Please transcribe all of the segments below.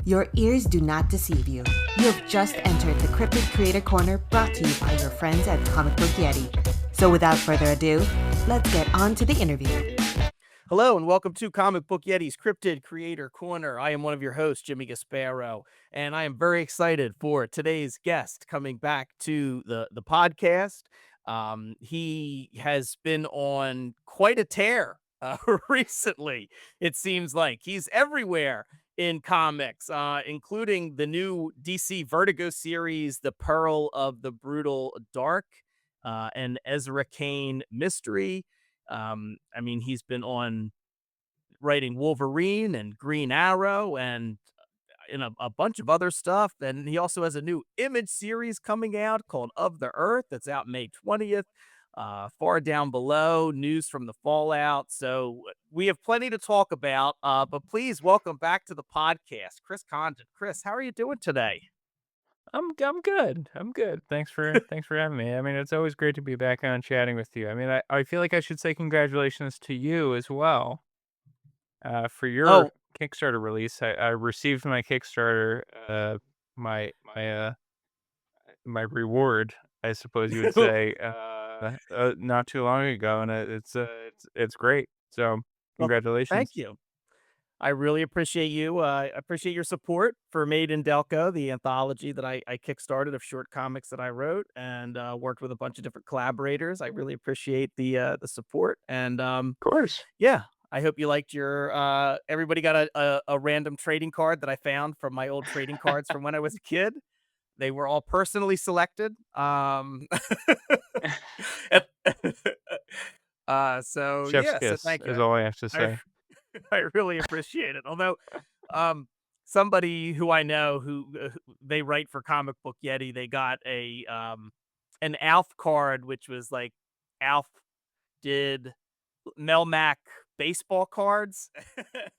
Your ears do not deceive you. You have just entered the Cryptid Creator Corner brought to you by your friends at Comic Book Yeti. So without further ado, let's get on to the interview. Hello and welcome to Comic Book Yeti's Cryptid Creator Corner. I am one of your hosts, Jimmy Gasparo, and I am very excited for today's guest coming back to the podcast. He has been on quite a tear recently. It seems like he's everywhere in comics, including the new DC Vertigo series, The Peril of the Brutal Dark, and Ezra Cain mystery. I mean, he's been on writing Wolverine and Green Arrow and in a bunch of other stuff. And he also has a new Image series coming out called Of the Earth that's out May 20th. Far down below, news from the Fallout. So we have plenty to talk about. But please welcome back to the podcast, Chris Condon. Chris, how are you doing today? I'm good. I'm good. Thanks for having me. I mean, it's always great to be back on chatting with you. I mean, I feel like I should say congratulations to you as well for your Oh, Kickstarter release. I received my Kickstarter, my my uh my reward, I suppose you would say, not too long ago, and it's great. So well, thank congratulations. you. I really appreciate you. I appreciate your support for Made in Delco, the anthology that I kickstarted of short comics that I wrote and worked with a bunch of different collaborators. I really appreciate the support. And Of course. yeah, I hope you liked your. Everybody got a random trading card that I found from my old trading cards from when I was a kid. They were all personally selected. and- so Chef's yeah, so kiss thank you. is all I have to I say. I really appreciate it. Although, somebody who I know who they write for Comic Book Yeti, they got an Alf card, which was like Alf did Melmac baseball cards,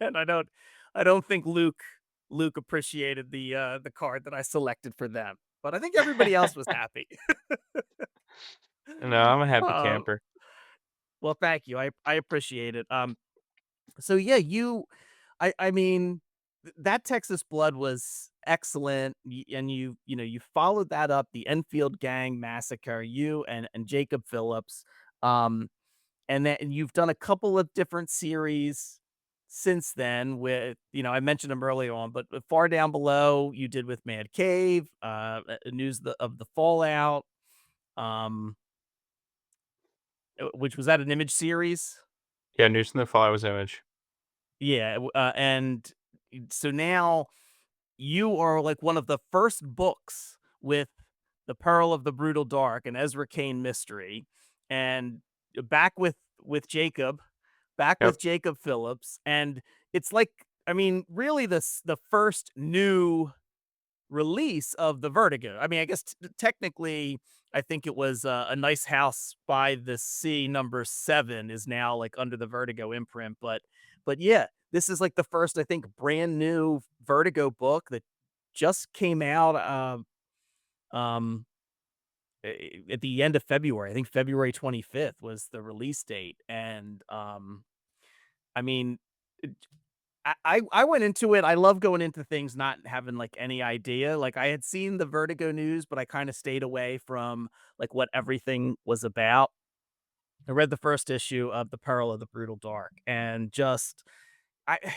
and I don't think Luke appreciated the card that I selected for them, but I think everybody else was happy. No, I'm a happy uh, camper. well, thank you. I appreciate it. So yeah, I mean, that Texas Blood was excellent, and you followed that up, the Enfield gang massacre, you and Jacob Phillips, um, and then you've done a couple of different series since then. With I mentioned them earlier on, but far down below, you did with Mad Cave, news of the Fallout, um, which was that an Image series? Yeah, News in the Follows Image. Yeah, and so now you are like one of the first books with The Peril of the Brutal Dark and Ezra Cain mystery, and back with Jacob, back Yep. with Jacob Phillips, and it's like, I mean, really the first new release of the Vertigo. I mean, I guess technically, I think it was a nice house by the sea #7 is now like under the Vertigo imprint, but yeah, this is like the first I think brand new Vertigo book that just came out um at the end of February. I think February 25th was the release date, and I mean, I went into it. I love going into things not having like any idea. Like I had seen the Vertigo news, but I kind of stayed away from like what everything was about. I read the first issue of The Peril of the Brutal Dark, and just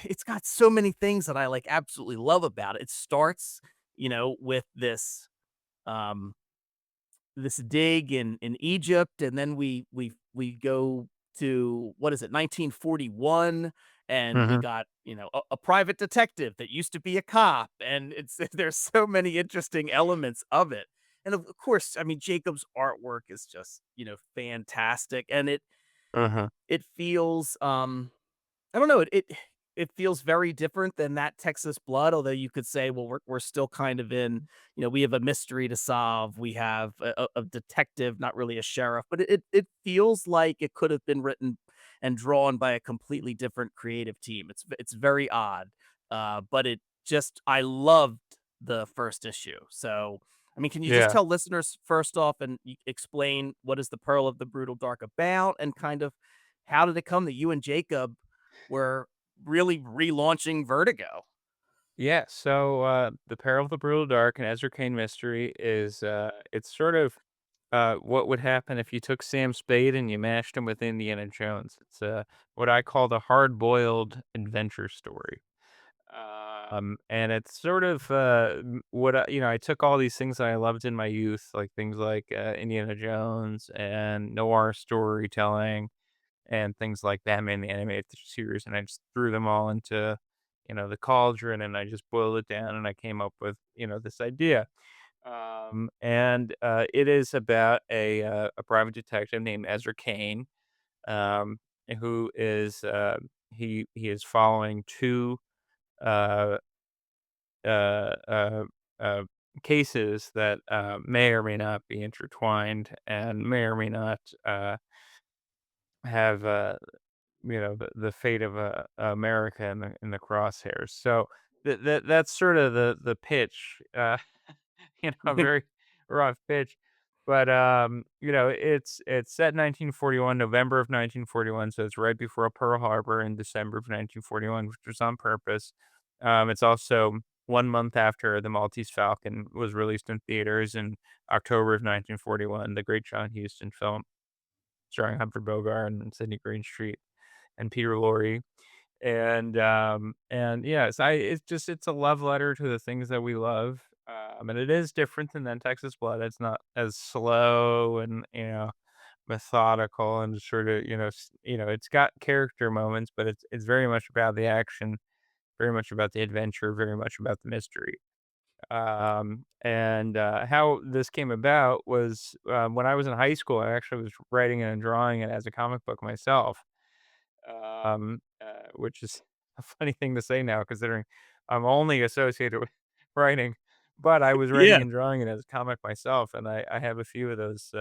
it's got so many things that I like absolutely love about it. It starts, with um this dig in Egypt, and then we go to, what is it, 1941, and we Mhm. got, a private detective that used to be a cop, and it's there's so many interesting elements of it. And of course, I mean, Jacob's artwork is just, fantastic, and Uh-huh. it feels, I don't know, it feels very different than that Texas Blood, although you could say, well, we're still kind of in, we have a mystery to solve. We have a detective, not really a sheriff, but it feels like it could have been written and drawn by a completely different creative team. It's very odd, but I loved the first issue. So, I mean, can you just Yeah. tell listeners first off and explain what is the Pearl of the Brutal Dark about, and kind of how did it come that you and Jacob were really relaunching Vertigo? Yeah, so the Peril of the Brutal Dark and Ezra Cain mystery is it's sort of what would happen if you took Sam Spade and you mashed him with Indiana Jones. It's what I call the hard-boiled adventure story. And it's sort of what I took all these things that I loved in my youth, like things like Indiana Jones and noir storytelling and things like Batman the Animated Series, and I just threw them all into, the cauldron, and I just boiled it down, and I came up with, this idea. And it is about a private detective named Ezra Cain, um, who is he is following two uh, uh, uh, uh, cases that may or may not be intertwined and may or may not have the fate of America in the crosshairs. So that's sort of the pitch. A very rough pitch, but it's set 1941, November of 1941, so it's right before Pearl Harbor in December of 1941, which was on purpose. It's also 1 month after The Maltese Falcon was released in theaters in October of 1941, the great John Huston film starring Humphrey Bogart and Sidney Greenstreet and Peter Lorre. And yes, it's a love letter to the things that we love. And it is different than Texas Blood. It's not as slow and methodical and sort of it's got character moments, but it's very much about the action, very much about the adventure, very much about the mystery. And how this came about was when I was in high school. I actually was writing and drawing it as a comic book myself, which is a funny thing to say now, considering I'm only associated with writing. But I was Yeah. writing and drawing it as a comic myself, and I have a few of those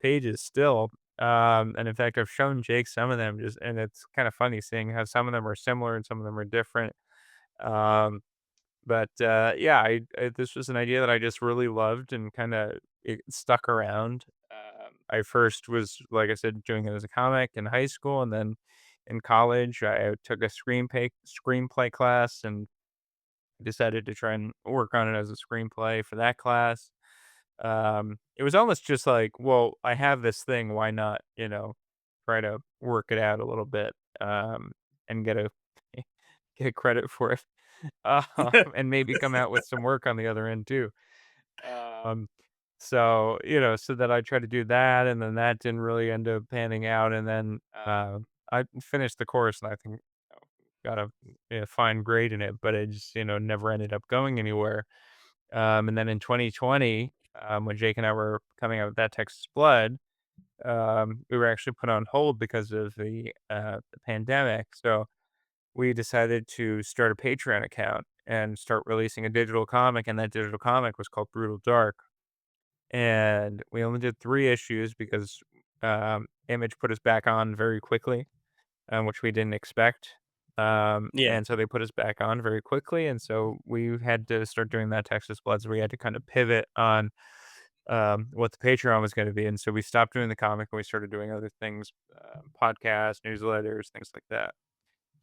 pages still. And in fact, I've shown Jake some of them, and it's kind of funny seeing how some of them are similar and some of them are different. Um, but yeah, this was an idea that I just really loved and kind of it stuck around. I first was, like I said, doing it as a comic in high school, and then in college, I took a screenplay class and decided to try and work on it as a screenplay for that class. It was almost just like, well, I have this thing, why not, try to work it out a little bit, and get credit for it, and maybe come out with some work on the other end too. Um, so that I tried to do that, and then that didn't really end up panning out, and then I finished the course, and I think got a fine grade in it, but it just never ended up going anywhere. And then in 2020, when Jake and I were coming out with that Texas Blood, we were actually put on hold because of the pandemic. So we decided to start a Patreon account and start releasing a digital comic, and that digital comic was called Brutal Dark. And we only did 3 issues because Image put us back on very quickly, which we didn't expect. Yeah. And so they put us back on very quickly, and so we had to start doing that Texas Blood. So we had to kind of pivot on what the Patreon was going to be, and so we stopped doing the comic and we started doing other things, podcasts, newsletters, things like that.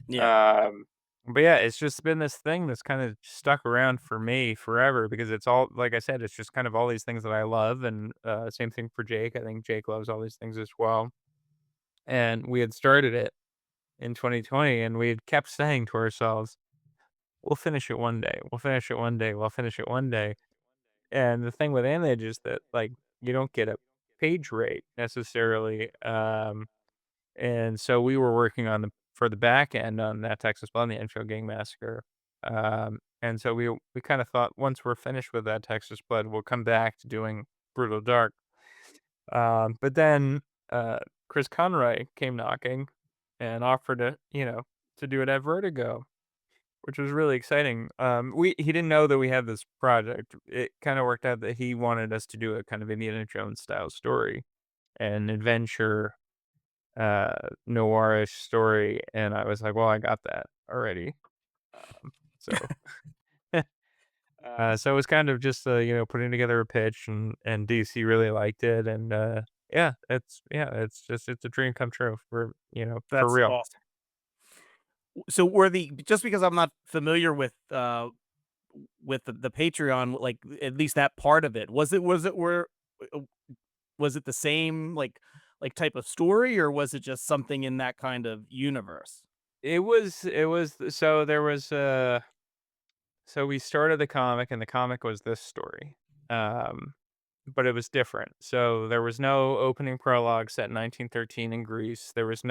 Yeah. Um, but yeah, it's just been this thing that's kind of stuck around for me forever because it's all, like I said, it's just kind of all these things that I love, and same thing for Jake. I think Jake loves all these things as well, and we had started it in 2020, and we had kept saying to ourselves, "We'll finish it one day. We'll finish it one day. We'll finish it one day." And the thing with Image is that, like, you don't get a page rate necessarily, and so we were working on for the back end on that Texas Blood, the Enfield Gang Massacre, and so we kinda thought once we're finished with that Texas Blood, we'll come back to doing Brutal Dark. But then, Chris Conroy came knocking and offered to do it at Vertigo, which was really exciting. He didn't know that we had this project. It kinda worked out that he wanted us to do a kind of Indiana Jones style story, an adventure, noirish story, and I was like, "Well, I got that already." So so it was kind of just, putting together a pitch, and DC really liked it, and, it's a dream come true for That's real. awesome. So were the just because I'm not familiar with the Patreon, like at least that part of it, uh, was it the same like type of story, or was it just something in that kind of universe? So there was so we started the comic, and the comic was this story. Um, but it was different. So there was no opening prologue set in 1913 in Greece. There was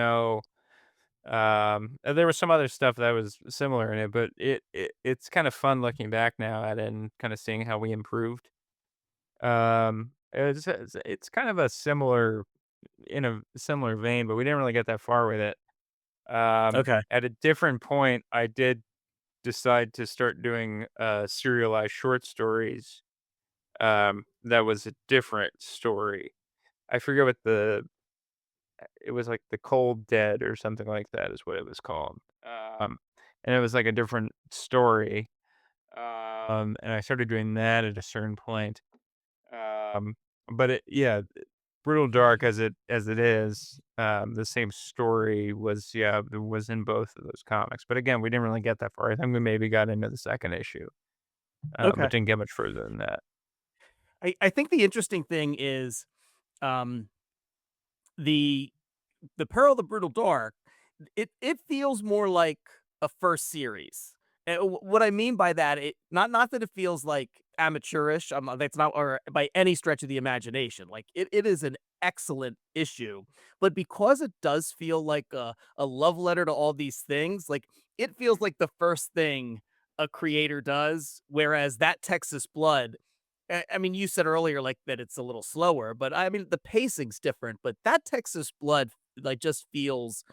some other stuff that was similar in it, but it's kind of fun looking back now at it and kind of seeing how we improved. It's kind of a similar in a similar vein, but we didn't really get that far with it. Okay. At a different point, I did decide to start doing serialized short stories. That was a different story. I forget what it was, like the Cold Dead or something like that is what it was called. Um, and it was like a different story. And I started doing that at a certain point. Um, but yeah, Brutal Dark as it is, the same story was in both of those comics. But again, we didn't really get that far. I think we maybe got into the second issue, but Okay. didn't get much further than that. I think the interesting thing is um the the Peril of the Brutal Dark, it feels more like a first series. And what I mean by that, it not that it feels like amateurish. That's not or by any stretch of the imagination. Like it is an excellent issue, but because it does feel like a love letter to all these things, like it feels like the first thing a creator does. Whereas that Texas Blood, I mean, you said earlier like that it's a little slower, but I mean the pacing's different. But that Texas Blood like just feels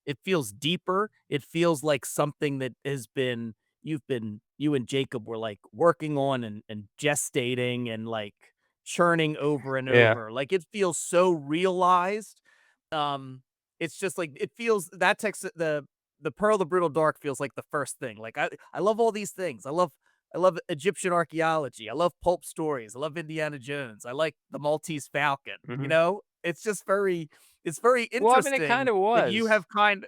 it feels deeper. It feels like something that has been you and Jacob were like working on and gestating and like churning over and Yeah, over. Like it feels so realized. Um it's just like it feels that text the Pearl the Brutal Dark feels like the first thing. Like I love all these things. I love Egyptian archaeology. I love pulp stories. I love Indiana Jones. I like the Maltese Falcon. You mhm. know, it's very Well, I mean, it interesting kinda that you was. have kind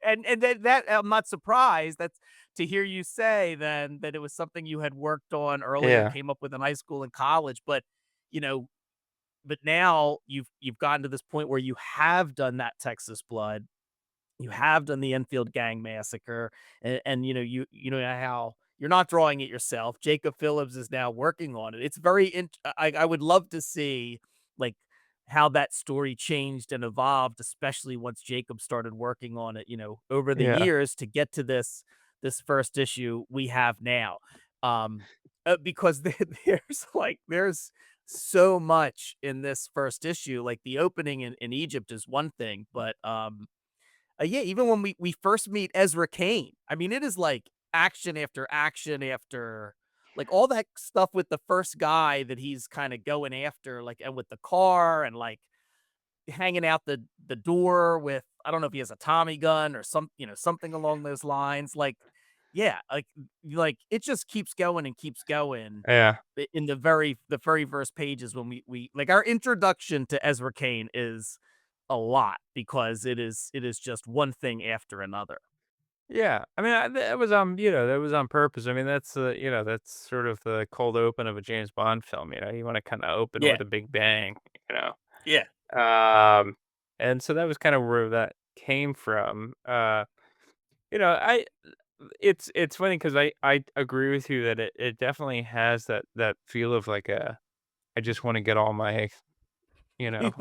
and that I'm not surprised that's to hear you say then that it was something you had worked on earlier, Yeah. came up with in high school and college, but you know, but now you've gotten to this point where you have done that Texas Blood, you have done the Enfield gang massacre, and you know you know how you're not drawing it yourself. Jacob Phillips is now working on it. It's very I would love to see like how that story changed and evolved, especially once Jacob started working on it, you know, over the Yeah. years to get to this first issue we have now. Um because there's so much in this first issue. Like the opening in Egypt is one thing, but yeah, even when we first meet Ezra Cain, I mean, it is like action after like all that stuff with the first guy that he's kind of going after, like and with the car and like hanging out the door with I don't know if he has a Tommy gun or some you know something along those lines. Like, yeah, like it just keeps going and keeps going Yeah. in the very first pages when we like our introduction to Ezra Cain is a lot because it is just one thing after another. Yeah, I mean, that was that was on purpose. I mean, that's sort of the cold open of a James Bond film. You want to kind of open Yeah, with a big bang. You yeah, know, um, and so that was kind of where that came from. You know, I it's funny because I agree with you that it definitely has that feel of like I just want to get all my you know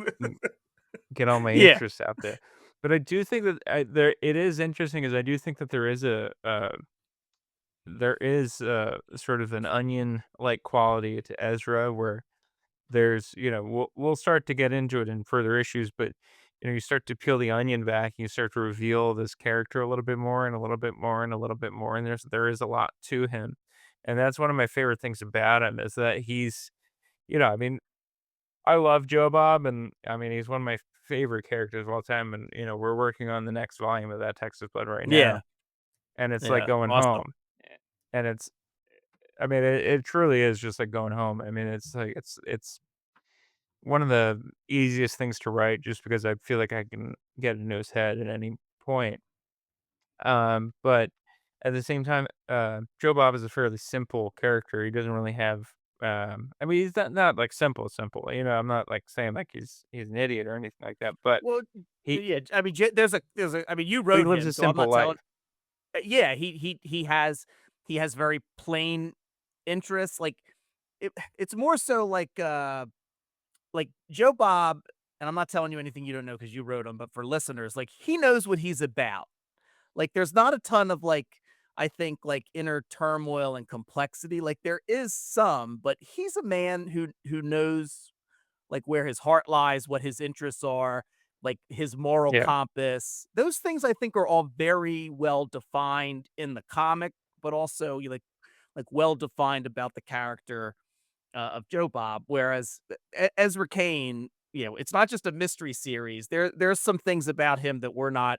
get all my yeah, interests out there. But I do think that there it is interesting, is I do think that there is sort of an onion-like quality to Ezra where there's, we'll start to get into it in further issues, but you start to peel the onion back, and you start to reveal this character a little bit more and a little bit more and a little bit more, and there is a lot to him. And that's one of my favorite things about him is that I mean, I love Joe Bob, and I mean, he's one of my favorite characters of all time. And we're working on the next volume of that Texas Blood right yeah, now, and it's like yeah. going Awesome. home. And I mean, it truly is just like going home. I mean, it's like it's one of the easiest things to write, just because I feel like I can get into his head at any point. But at the same time, Joe Bob is a fairly simple character. He doesn't really have, I mean, he's not like simple. I'm not like saying like he's an idiot or anything like that. But Well, he yeah, I mean, I mean, you but he wrote lives him, a so I'm simple not telling. life. Yeah, he has very plain interests. Like it's more so like Joe Bob, and I'm not telling you anything you don't know because you wrote him, but for listeners, like he knows what he's about. Like there's not a ton of like I think like inner turmoil and complexity. Like there is some, but he's a man who knows like where his heart lies, what his interests are, like his moral Yeah. compass. Those things I think are all very well defined in the comic, but also like well defined about the character of Joe Bob. Whereas Ezra Cain, it's not just a mystery series. There's some things about him that we're not,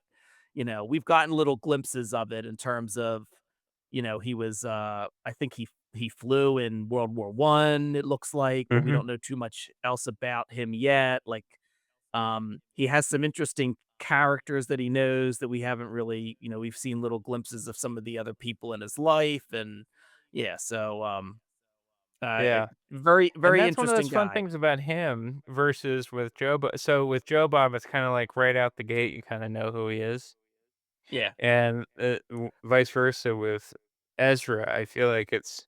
we've gotten little glimpses of it in terms of, he was I think he flew in World War I, it looks like, but we Hmm. don't know too much else about him yet. Like he has some interesting characters that he knows that we haven't really, we've seen little glimpses of some of the other people in his life. And yeah, so Yeah. very, And very that's one of those interesting fun guy. things about him versus with Joe Bob. So with Joe Bob, it's kind of like right out the gate, you kind of know who he is. Yeah. And vice versa with Ezra. I feel like it's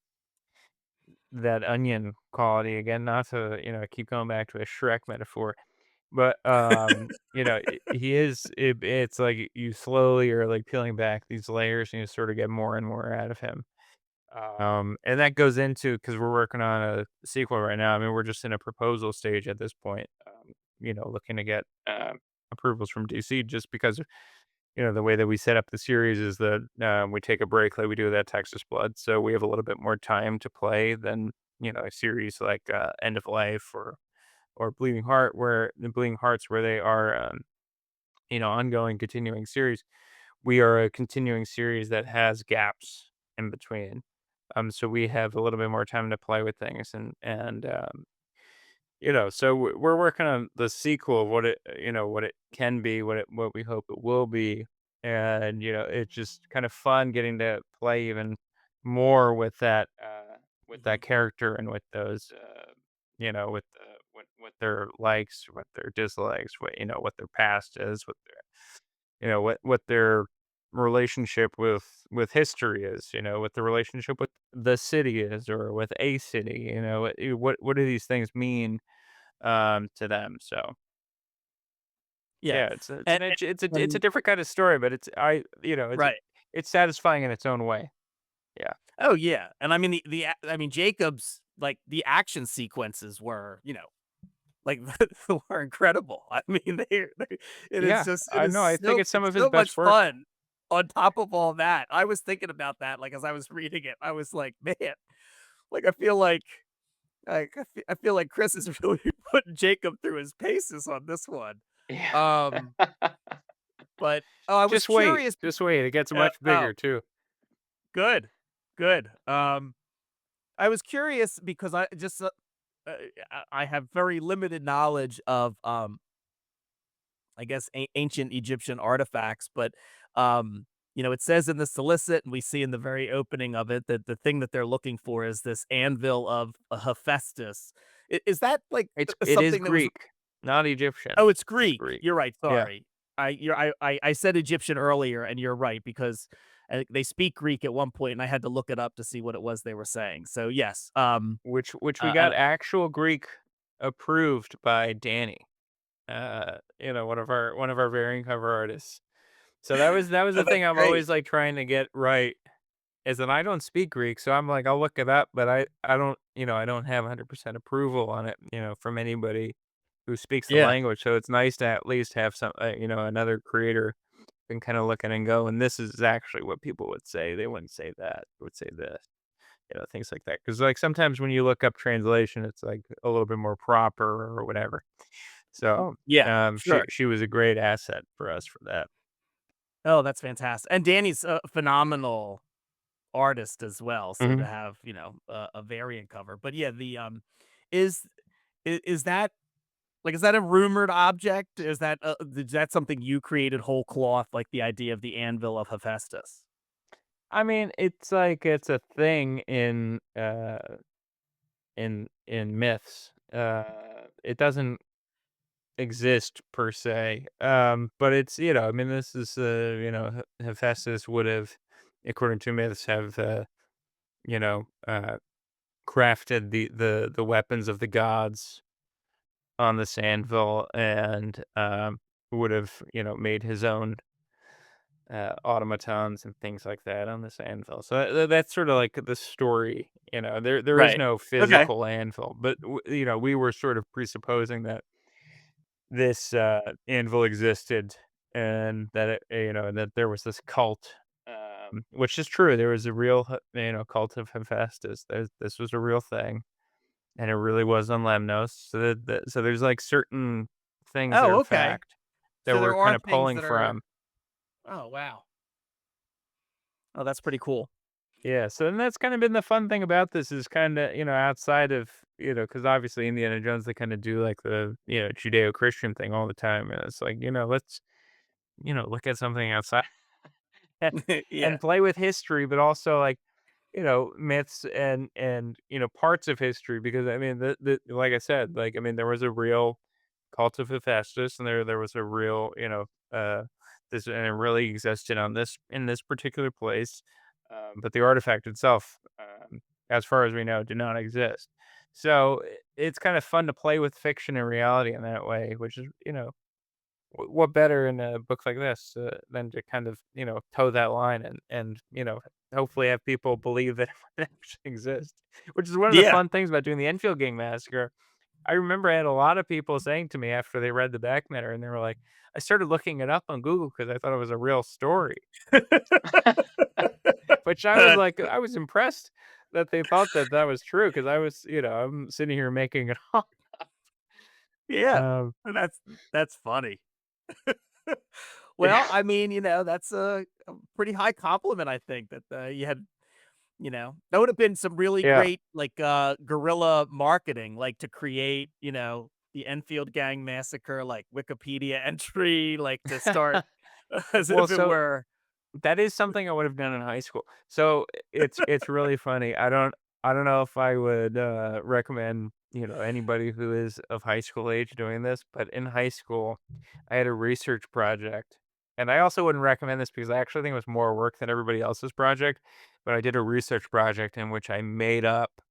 that onion quality again, not to, keep going back to a Shrek metaphor, but, it's like you slowly are like peeling back these layers and you sort of get more and more out of him. And that goes into because we're working on a sequel right now. I mean, we're just in a proposal stage at this point, looking to get approvals from DC just because, the way that we set up the series is that we take a break like we do with that Texas Blood. So we have a little bit more time to play than, a series like End of Life or Bleeding Heart, where the Bleeding Hearts, where they are, ongoing, continuing series. We are a continuing series that has gaps in between. So we have a little bit more time to play with things, so we're working on the sequel of what it can be, what we hope it will be, and it's just kind of fun getting to play even more with Mhm. that character and with those, with what their likes, what their dislikes, what their past is, what their relationship with history is, what the relationship with the city is, or with a city, what do these things mean to them. So Yeah. yeah, it's And, an edge, it's a and different kind of story, but right. it's satisfying in its own way. Yeah. Oh yeah. And I mean I mean Jacob's like the action sequences were, like were incredible. I mean Yeah, it I is know. I think it's some it's of his so much best work. fun on top of all that. I was thinking about that like as I was reading it. I was like, man, like I feel like Chris is really putting Jacob through his paces on this one. Yeah. Um but oh I was curious Just wait. It gets much oh bigger too. good. Good. I was curious because uh, I have very limited knowledge of I guess ancient Egyptian artifacts, but it says in the solicit, and we see in the very opening of it that the thing that they're looking for is this anvil of Hephaestus. Is that like It is something that was? Greek, not Egyptian. Oh, it's It's Greek. Greek. You're right. Yeah. Sorry, I said Egyptian earlier, and you're right because they speak Greek at one point, and I had to look it up to see what it was they were saying. So yes, Which we and got actual Greek approved by Danny, one of our variant cover artists. So that was oh, the that's thing I'm great. always like trying to get right is that I don't speak Greek, so I'm like I'll look it up, but I don't have 100% approval on it, from anybody who speaks the Yeah. language. So it's nice to at least have some, another creator can kind of look at it and go, and this is actually what people would say. They wouldn't say that. They would say this. Things like that. Because like sometimes when you look up translation, it's like a little bit more proper or whatever. So Yeah. she Sure. she was a great asset for us for that. Oh, that's fantastic. And Danny's a phenomenal artist as well. So to Hmm. have, a variant cover. But yeah, the is that Like, is that a rumored object? Is that something you created whole cloth, like the idea of the anvil of Hephaestus? I mean, it's like it's a thing in myths. It doesn't exist per se. But it's, I mean, this is Hephaestus would have, according to myths, have you know, uh crafted the weapons of the gods on this anvil, and would have, made his own automatons and things like that on this anvil. So that's sort of like the story. There is Right. no Okay. physical anvil, but we were sort of presupposing that this anvil existed, and that that there was this cult, which is true. There was a real cult of Hephaestus. This was a real thing, and it really was on Lemnos. So there's like certain things that Oh, are okay. fact that So we're there kind are of things pulling that are. from. Oh, wow. Oh, that's pretty cool. Yeah, so and that's kind of been the fun thing about this is kind of, outside of, because obviously Indiana Jones, they kind of do like the, Judeo-Christian thing all the time. And it's like, let's, look at something outside Yeah. and play with history, but also like, myths and, parts of history. Because I mean, like I said, like, I mean, there was a real cult of Hephaestus, and there was a real, this, and it really existed on this in this particular place, but the artifact itself, as far as we know, did not exist. So it's kind of fun to play with fiction and reality in that way, which is, what better in a book like this than to kind of, toe that line and hopefully have people believe that it actually exists, which is one of the Yeah. fun things about doing the Enfield Gang Massacre. I remember I had a lot of people saying to me after they read the back matter, and they were like, I started looking it up on Google because I thought it was a real story. Which I was Uh, like, I was impressed that they thought that that was true, because I was, I'm sitting here making it up. yeah. Um, That's funny. Well, I mean, that's a pretty high compliment, I think, that you had. That would have been some really yeah. great, like, guerrilla marketing, like, to create, the Enfield Gang Massacre, like, Wikipedia entry, like, to start as Well, if it so were. that is something I would have done in high school. So it's really funny. I don't know if I would recommend, anybody who is of high school age doing this, but in high school, I had a research project. And I also wouldn't recommend this because I actually think it was more work than everybody else's project. But I did a research project in which I made up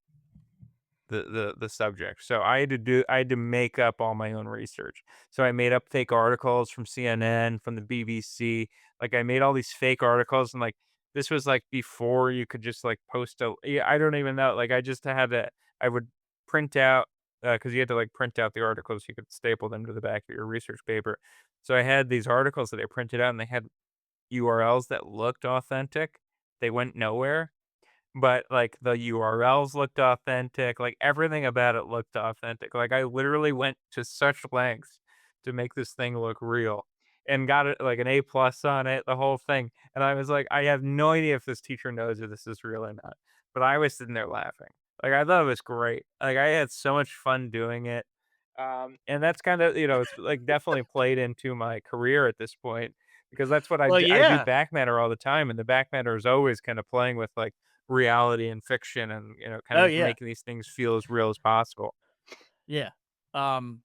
the subject. So I had to make up all my own research. So I made up fake articles from CNN, from the BBC. Like I made all these fake articles, and like this was like before you could just like post a, yeah, I don't even know. Like I just had to I would print out, because you had to like print out the articles, you could staple them to the back of your research paper. So I had these articles that I printed out, and they had URLs that looked authentic. They went nowhere, but, like, the URLs looked authentic, like, everything about it looked authentic. Like, I literally went to such lengths to make this thing look real, and got it, like, an A plus on it, the whole thing, and I was like, "I have no idea if this teacher knows if this is real or not," but I was sitting there laughing. Like, I thought it was great. Like, I had so much fun doing it, and that's kinda, it's, like, definitely played into my career at this point, because that's what Well, I do yeah. back matter all the time, and the back matter is always kinda playing with, like, reality and fiction, and, kind Oh, of yeah. making these things feel as real as possible. Yeah. Um,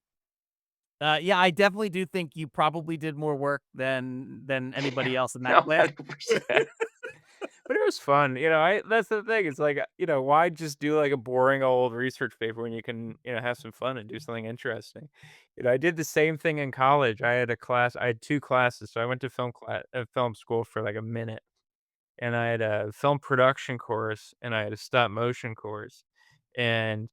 yeah, I definitely do think you probably did more work than anybody else in that No, class. 100%. But it was fun, I that's the thing, it's like, why just do, like, a boring old research paper when you can, have some fun and do something interesting? I did the same thing in college. I had 2 classes, so I went to film school for, like, a minute, and I had a film production course, and I had a stop motion course, and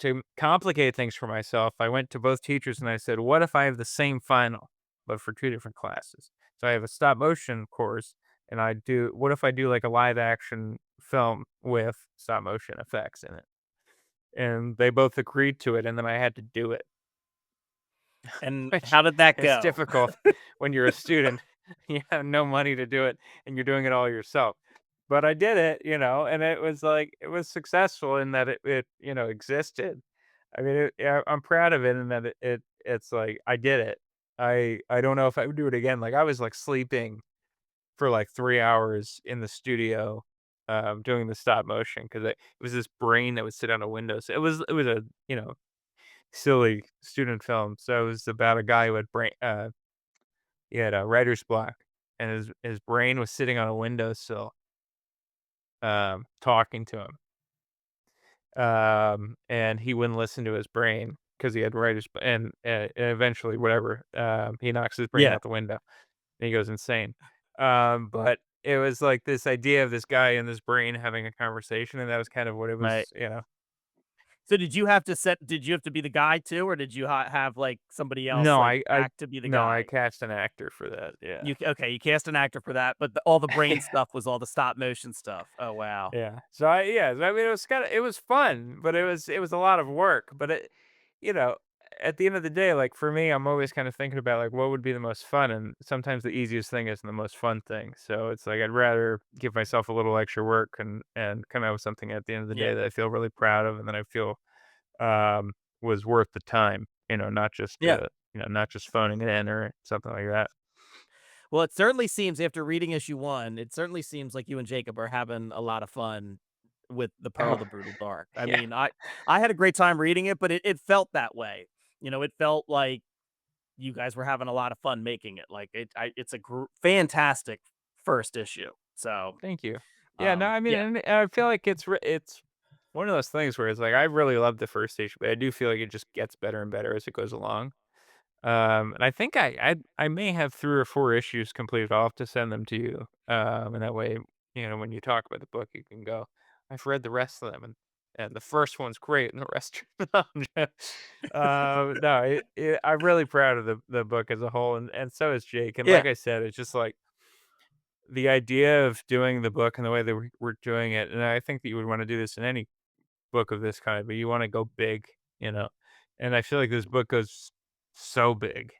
to complicate things for myself, I went to both teachers and I said, "What if I have the same final, but for 2 different classes?" So I have a stop motion course, and what if I do like a live action film with stop motion effects in it? And they both agreed to it, and then I had to do it, And which how did that is go? difficult when you're a student. You have no money to do it, and you're doing it all yourself. But I did it, and it was like it was successful in that it existed. I mean, yeah, I'm proud of it in that it's like I did it. I don't know if I would do it again. Like I was like sleeping for like 3 hours in the studio, doing the stop motion because it was this brain that would sit on a window. So it was a silly student film. So it was about a guy who had he had a writer's block, and his brain was sitting on a windowsill, talking to him. And he wouldn't listen to his brain because he had and eventually whatever, he knocks his brain Yeah. out the window and he goes insane. But it was like this idea of this guy and this brain having a conversation, and that was kind of what it Right. was. So did you have to be the guy too, or did you have like somebody else No, like act to be the I guy? cast an actor for that. Yeah. You cast an actor for that, but all the brain stuff was all the stop motion stuff. Oh wow. Yeah. So I mean, it was fun, but it was a lot of work. But you know, at the end of the day, like for me, I'm always kind of thinking about like what would be the most fun, and sometimes the easiest thing isn't the most fun thing. So it's like I'd rather give myself a little extra work and come out with something at the end of the Yeah. day that I feel really proud of, and that I feel um was worth the time. Yeah. Not just phoning it in or something like that. Well, it certainly seems after reading issue 1, it certainly seems like you and Jacob are having a lot of fun with the Pearl Oh, the Brutal Dark. I yeah. mean, I had a great time reading it, but it felt that way. It felt like you guys were having a lot of fun making it. Like it's a fantastic first issue. So, Thank you. Yeah, no, I mean, yeah. and I feel like it's one of those things where it's like I really love the first issue, but I do feel like it just gets better and better as it goes along. And I think I may have 3 or 4 issues completed. I'll have to send them to you. And that way, when you talk about the book, you can go, I've read the rest of them, and the first one's great, and the rest are not. No, I'm really proud of the book as a whole, and so is Jake. And Yeah. like I said, it's just like the idea of doing the book and the way that we're doing it, and I think that you would want to do this in any book of this kind, but you want to go big, you know. And I feel like this book goes so big,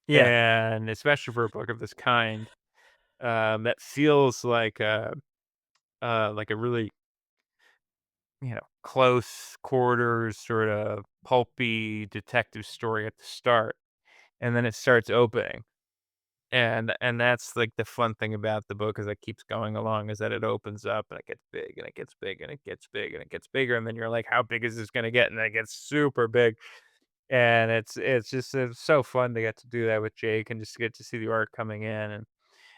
Yeah. and especially for a book of this kind, that feels like a really close quarters sort of pulpy detective story at the start, and then it starts opening. And that's, like, the fun thing about the book as it keeps going along is that it opens up and it gets big and it gets big and it gets big and it gets bigger, and then you're like, "How big is this gonna get?" And then it gets super big, and it's so fun to get to do that with Jake and just get to see the art coming in, and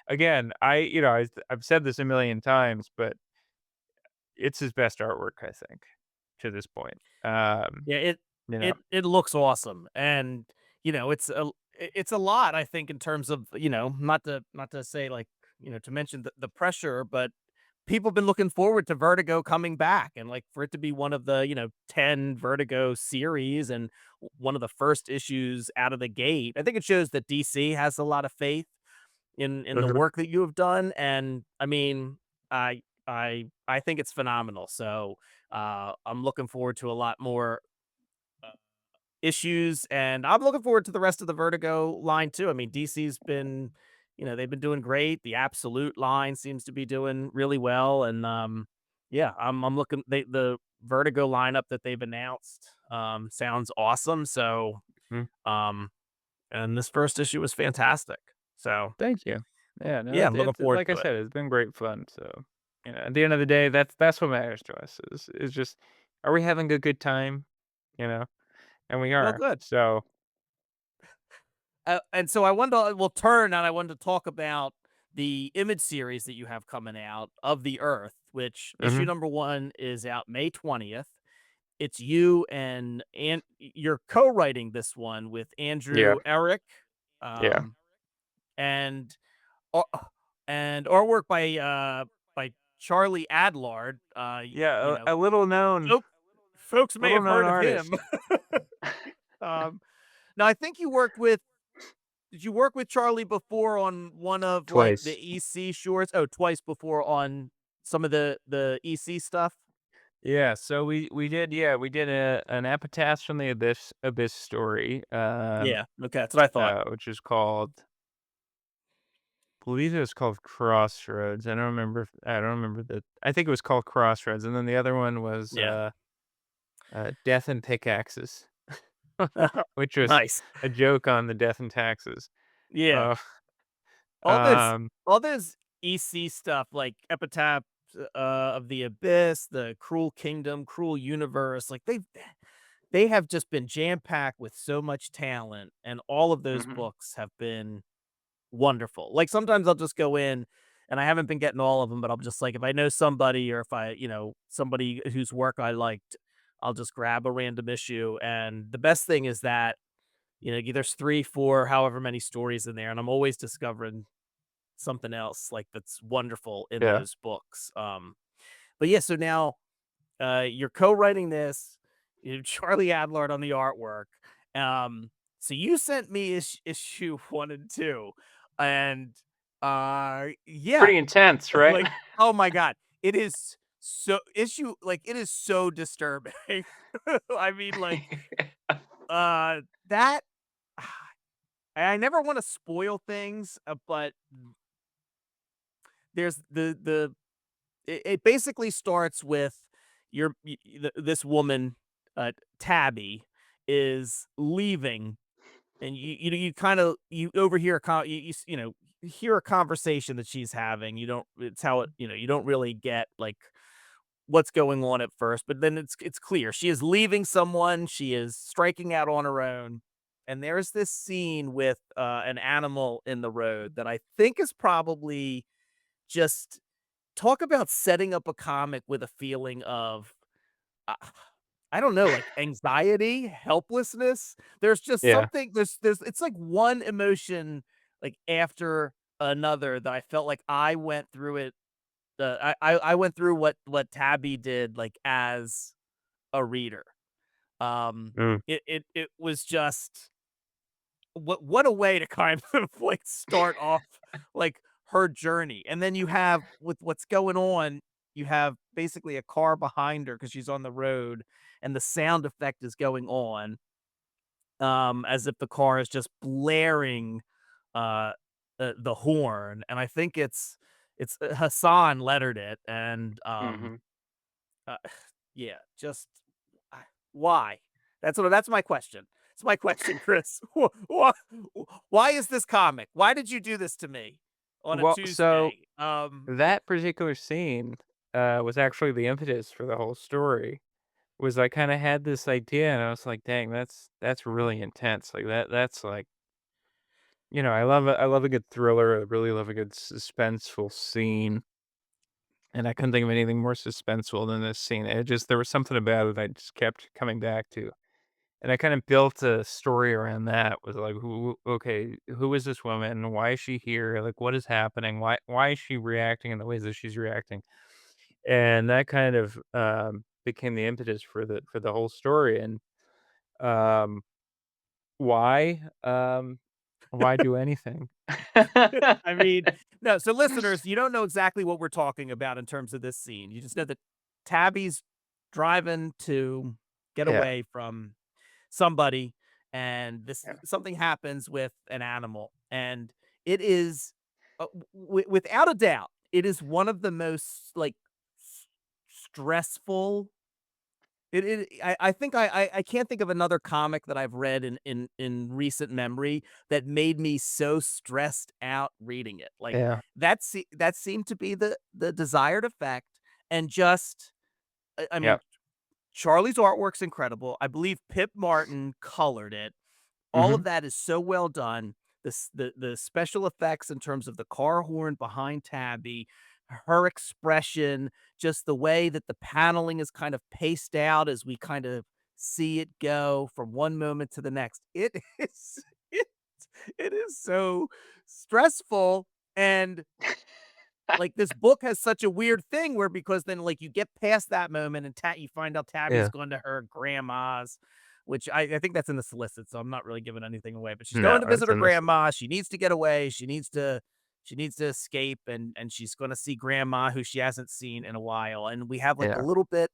again, I've said this a million times, but it's his best artwork, I think, to this point. Yeah, it You know? it it looks awesome, and it's a lot. I think in terms of not to say like to mention the pressure, but people have been looking forward to Vertigo coming back, and like for it to be one of the 10 Vertigo series and one of the first issues out of the gate. I think it shows that DC has a lot of faith in the Mhm. work that you have done, and I mean, I think it's phenomenal. So I'm looking forward to a lot more uh, issues, and I'm looking forward to the rest of the Vertigo line too. I mean, DC's been, they've been doing great. The Absolute line seems to be doing really well, and yeah, I'm looking. The Vertigo lineup that they've announced sounds awesome. So Mhm. um, and this first issue was fantastic. So Thank you. Yeah, no, yeah, I'm looking forward like I to it. said, it's been great fun. So, at the end of the day, that's what matters to us is just, are we having a good time? You know, and we Well, are. good. So, And so I wanted to we'll turn and I wanted to talk about the image series that you have coming out of the Earth, which issue mhm, number 1 is out May 20th. It's you and you're co-writing this one with yeah, Andrew Erie, yeah, um, and ar- and artwork by Charlie Adlard. yeah. A little known, Folk, folks may little have known heard of him. artist. um, Now I think you worked with did you work with Charlie before on one of, like, the Twice. EC shorts? Oh, twice before on some of the EC stuff? Yeah, so we did, we did an Epitaph from the Abyss story, Yeah, okay, that's what I thought. which is called, I believe it was called Crossroads. I don't remember I think it was called Crossroads, and then the other one was Yeah. Death and Pickaxes. which was Nice. a joke on the death and taxes. Yeah. Uh, All those um, all those EC stuff like Epitaph of the Abyss, the Cruel Kingdom, Cruel Universe, like they have just been jam-packed with so much talent, and all of those Mhm. books have been wonderful. Like, sometimes I'll just go in and I haven't been getting all of them, but I'm just like, if I know somebody or if somebody whose work I liked, I'll just grab a random issue. And the best thing is that, there's 3, 4, however many stories in there, and I'm always discovering something else like that's wonderful in yeah. those books. But yeah, so now you're co-writing this. You have Charlie Adlard on the artwork. So you sent me issue 1 and 2, and yeah, Pretty intense, right? like, oh my god, it is it is so disturbing. I mean, like, that. I never want to spoil things, but there's it basically starts with this woman, Tabby, is leaving, and you kind of you overhear a you hear a conversation that she's having. You don't It's how it you don't really get like what's going on at first, but then it's clear she is leaving someone. She is striking out on her own. And there's this scene with an animal in the road that I think is probably just talk about setting up a comic with a feeling of, uh, I don't know, like anxiety, helplessness. There's just Yeah. something there's it's like one emotion like after another that I felt like I went through it. I went through what Tabby did like as a reader. Mm. It was just what a way to kind of like start off like her journey. And then you have with what's going on, you have basically a car behind her because she's on the road, and the sound effect is going on, as if the car is just blaring the horn. And I think it's Hassan lettered it. And Mhm. uh, yeah, just uh, why? That's my question. It's my question, Chris. Why is this comic? Why did you do this to me on a Well, so Tuesday? that particular scene was actually the impetus for the whole story. Was I kind of had this idea, and I was like, "Dang, that's really intense." Like that's like, I love a good thriller. I really love a good suspenseful scene, and I couldn't think of anything more suspenseful than this scene. There was something about it I just kept coming back to. And I kind of built a story around that. Was like, who is this woman? Why is she here? Like, what is happening? Why is she reacting in the ways that she's reacting? And that kind of became the impetus for the whole story. And um, why why do anything? I mean, no. So, listeners, you don't know exactly what we're talking about in terms of this scene. You just know that Tabby's driving to get Yeah, away from somebody, and this Yeah. something happens with an animal, and it is, without a doubt, it is one of the most like stressful. I think I can't think of another comic that I've read in recent memory that made me so stressed out reading it. Like yeah, that seemed to be the desired effect. And just I yeah. mean, Charlie's artwork's incredible. I believe Pip Martin colored it. All Hmm. of that is so well done. The special effects in terms of the car horn behind Tabby, her expression, just the way that the paneling is kind of paced out as we kind of see it go from one moment to the next. It is it, it is so stressful. And like this book has such a weird thing where because then like you get past that moment and you find out Tabby's Yeah. going to her grandma's, which I think that's in the solicit, so I'm not really giving anything away. But she's No, going to it's visit her in this. grandma. She needs to get away. She needs to escape, and she's going to see grandma who she hasn't seen in a while. And we have like a Yeah, little bit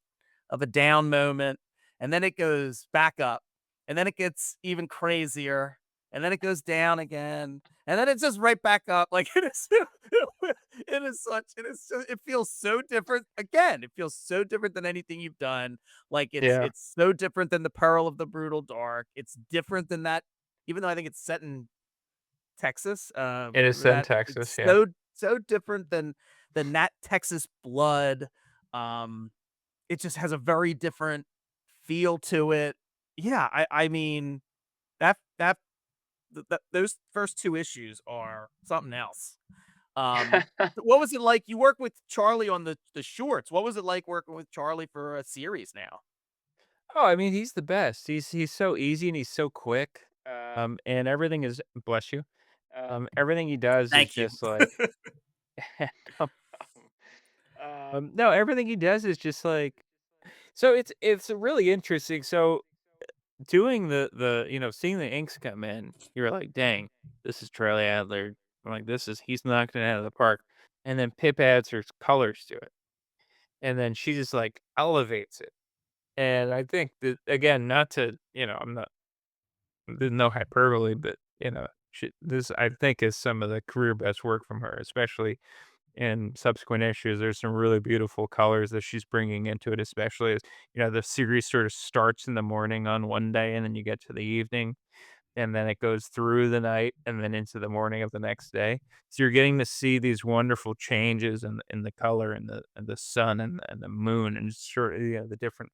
of a down moment, and then it goes back up, and then it gets even crazier. and then it goes down again, and then it's just right back up. Like it is, it is such, it is, it feels so different. Again, it feels so different than anything you've done. Like Yeah, it's so different than the Peril of the Brutal Dark. It's different than that, even though I think it's set in Texas. it is set in That Texas. it's Yeah. so different than that Texas blood. Um, it just has a very different feel to it. Yeah, I mean that those first 2 issues are something else. What was it like? You work with Charlie on the shorts. What was it like working with Charlie for a series now? Oh, I mean, he's the best. He's so easy and he's so quick. And everything is bless you. Everything he does is Thank you. just like no problem. No, everything he does is just like so it's really interesting. So doing seeing the inks come in, you're like, dang, this is Charlie Adler. I'm like, he's knocked it out of the park. And then Pip adds her colors to it. And then she just like elevates it. And I think that again, not to, I'm not there's no hyperbole, but this I think is some of the career best work from her, especially in subsequent issues. There's some really beautiful colors that she's bringing into it, especially as the series sort of starts in the morning on one day, and then you get to the evening, and then it goes through the night, and then into the morning of the next day. So you're getting to see these wonderful changes in the color and the sun and the moon and sort of the different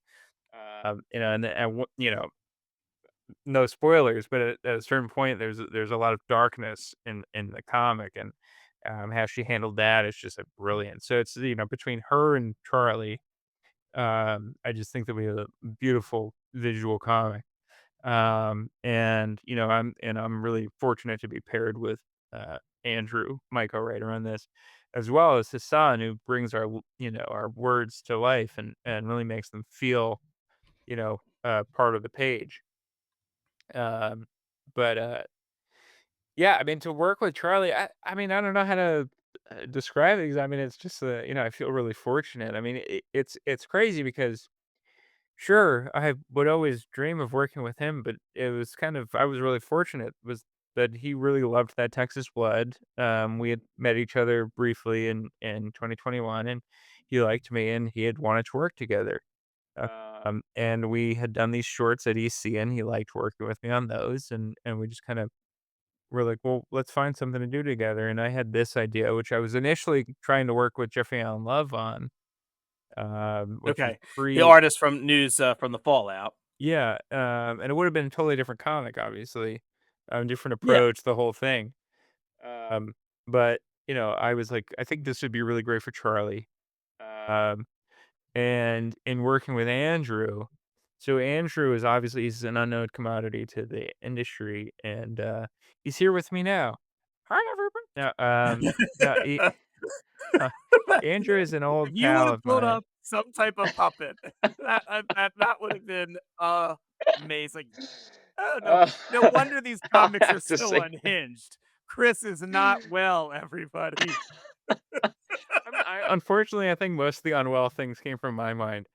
no spoilers, but at a certain point, there's a lot of darkness in the comic, and how she handled that is just brilliant. So it's between her and Charlie, I just think that we have a beautiful visual comic, and I'm really fortunate to be paired with Andrew, my co-writer on this, as well as his son, who brings our words to life and really makes them feel part of the page. Um, but, yeah, I mean, to work with Charlie, I mean, I don't know how to, describe it 'cause, I mean, it's just, I feel really fortunate. I mean, it's crazy because, sure, I would always dream of working with him, but it was I was really fortunate was that he really loved that Texas blood. We had met each other briefly in 2021, and he liked me, and he had wanted to work together. And we had done these shorts at EC, and he liked working with me on those, and we just kind of were like, "Well, let's find something to do together." And I had this idea, which I was initially trying to work with Jeffrey Allen Love on, which was Okay. The pre artist from News from the Fallout. yeah, and it would have been a totally different comic, obviously, different Yeah. approach, the whole thing. Um, but I was like, I think this would be really great for Charlie. Um, And in working with Andrew, so Andrew is obviously he's an unknown commodity to the industry, and, he's here with me now. "Hi, everybody." No, Andrew is an If old you would pal have of pulled mine. up some type of puppet, that would have been amazing. Oh, no Uh, no wonder these I'll comics are have to so say unhinged. Chris is not well, everybody. unfortunately, I think most of the unwell things came from my mind.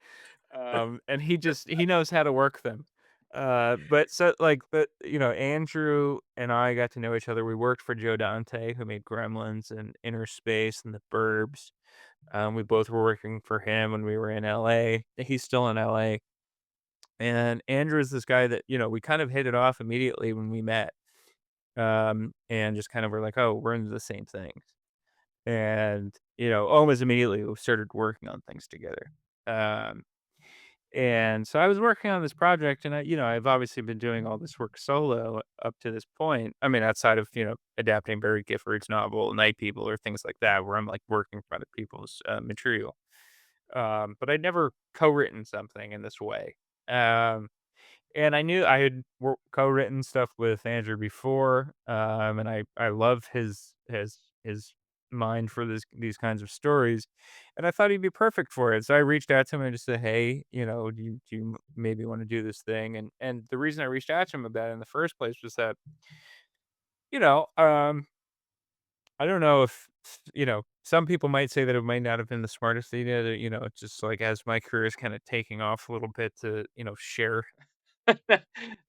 And he knows how to work them. But so but Andrew and I got to know each other. We worked for Joe Dante, who made Gremlins and Inner Space and The Burbs. We both were working for him when we were in LA. He's still in LA. And Andrew is this guy that, we kind of hit it off immediately when we met. And just kind of were like, oh, we're into the same things. And, almost immediately we started working on things together. Um, And so I was working on this project and I've obviously been doing all this work solo up to this point. I mean, outside of, adapting Barry Gifford's novel, Night People or things like that, where I'm like working for other people's material. But I'd never co-written something in this way. Um, and I knew I had co-written stuff with Andrew before, and I love his mind for these kinds of stories, and I thought he'd be perfect for it. So I reached out to him and just said, "Hey, do you maybe want to do this thing?" And the reason I reached out to him about it in the first place was that, you know, um, I don't know if some people might say that it might not have been the smartest idea to, it's just like as my career is kind of taking off a little bit to, share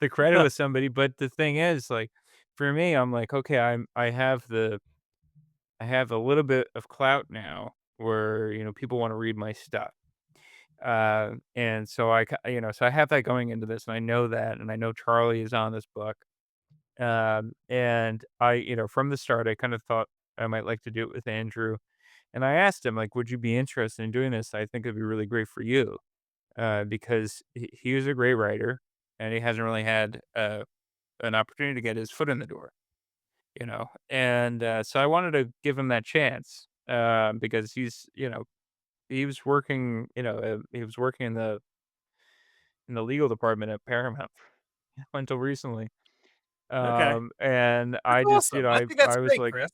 the credit with somebody. But the thing is, like, for me, I'm like, okay, I have a little bit of clout now where, people want to read my stuff. And so so I have that going into this, and I know that, and I know Charlie is on this book. And from the start, I kind of thought I might like to do it with Andrew. And I asked him, like, would you be interested in doing this? I think it'd be really great for you. Because he was a great writer, and he hasn't really had an opportunity to get his foot in the door, And so I wanted to give him that chance because he was working, he was working in the legal department at Paramount until recently. Okay. And That's I just, awesome. I think that's I was great, like, Chris.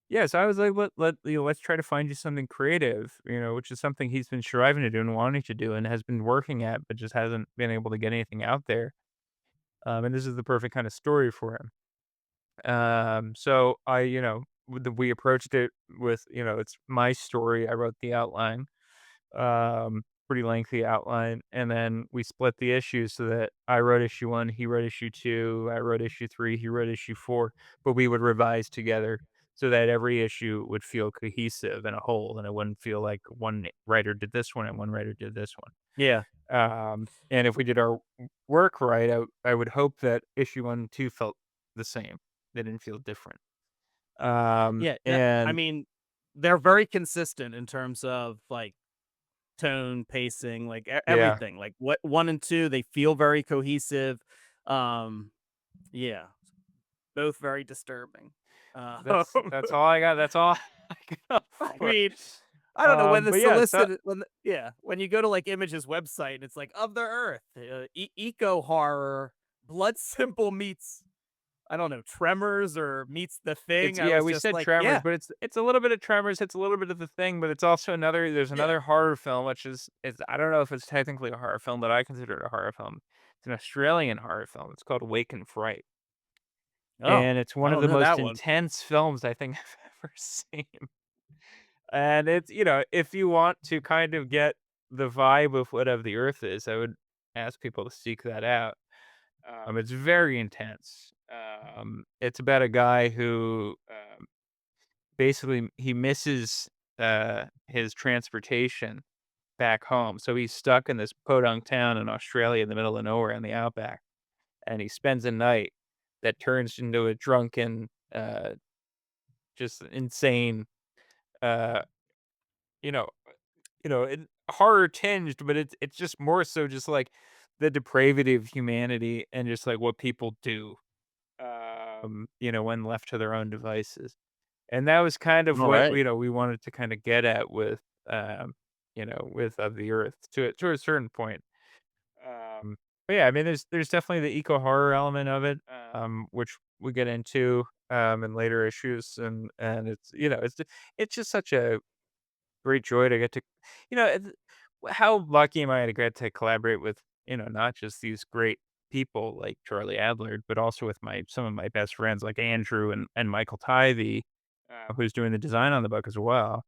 yeah, so I was like, let's try to find you something creative, which is something he's been striving to do and wanting to do and has been working at, but just hasn't been able to get anything out there. And this is the perfect kind of story for him. So we approached it with, it's my story. I wrote the outline, pretty lengthy outline, and then we split the issues so that I wrote issue 1, he wrote issue 2, I wrote issue 3, he wrote issue 4, but we would revise together so that every issue would feel cohesive and a whole, and it wouldn't feel like one writer did this one and one writer did this one. Yeah. And if we did our work right, I would hope that issue 1 and 2 felt the same. They didn't feel different. Yeah. I And mean, they're very consistent in terms of like tone, pacing, like yeah, everything. Like what 1 and 2, they feel very cohesive. Um, yeah, both very disturbing. that's all I got. That's all I got I for. mean, I don't know when the But yeah, so solicit when the, yeah, when you go to like Image's website and it's like of the Earth, eco horror, Blood Simple meets I don't know Tremors or meets The Thing. it's I yeah, was we just said like, Tremors, yeah, but it's a little bit of Tremors, it's a little bit of the thing, but it's also there's yeah. another horror film, which is it's I don't know if it's technically a horror film, but I consider it a horror film. It's an Australian horror film. It's called Wake and Fright. Oh, And it's I one of don't the know most that one. intense films I think I've ever seen. And it's, if you want to kind of get the vibe of what Of the Earth is, I would ask people to seek that out. It's very intense. It's about a guy who basically he misses his transportation back home. So he's stuck in this podunk town in Australia in the middle of nowhere in the outback. And he spends a night that turns into a drunken, just insane, uh, you know, it horror tinged, but it's just more so just like the depravity of humanity and just like what people do, when left to their own devices. And that was kind of All what, right. we wanted to kind of get at with, with Of the Earth to a certain point. But yeah, I mean, there's definitely the eco horror element of it, which we get into in later issues, and it's just such a great joy to get to, how lucky am I to get to collaborate with, not just these great people like Charlie Adlard, but also with my some of my best friends like Andrew and Michael Tivey, who's doing the design on the book as well.